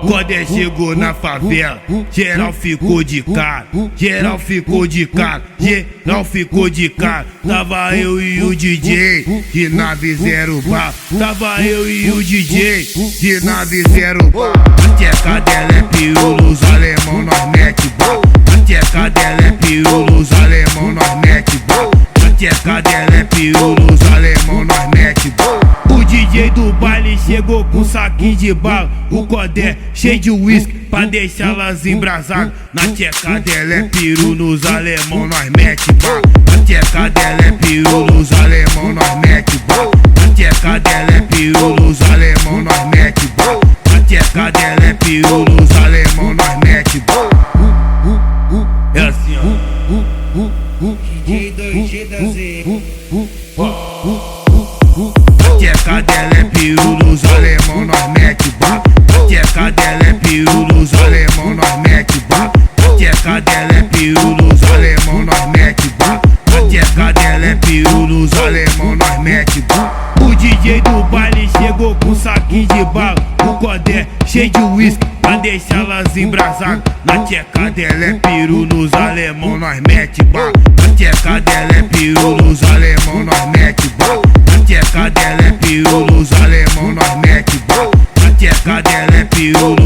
Quando chegou na favela, geral ficou de cara, geral ficou de cara, geral ficou de cara. Tava eu e o DJ, de nave zero bar. Tava eu e o DJ, de nave zero bar. A tcheca dela é pirulo, os alemão nós mete bala. A tcheca dela é pirulo, os alemão nós mete bala. A tcheca dela é pirulo, os alemão nós mete bala. O DJ do baile chegou com saquinho de bala, o codé cheio de uísque pra deixá-las embrasadas. Na tcheca dela é peru, nos alemão nós mete bala. Na tcheca dela é peru, nos alemão nós mete bala. Na tcheca dela é peru, nos alemão nós mete bala. Na tcheca dela é peru, nos alemão nós mete bala. É assim, ó. DJ 2G da Z. A tcheca dela é peru, nos alemão nós mete bala. A tcheca dela é peru, nos alemão nós mete bala. A tcheca dela é peru, nos alemão nós mete bala. A tcheca dela é peru, nos alemão nós mete bala. O DJ do baile chegou com saquinho de bala, o codé cheio de uísque pra deixá-las embrasadas. Na tcheca dela é peru, nos alemão nós mete bala. A tcheca dela é peru, nos alemão nós mete bala. A tcheca dela é peru, nos alemão nós mete bala. A tcheca dela é peru,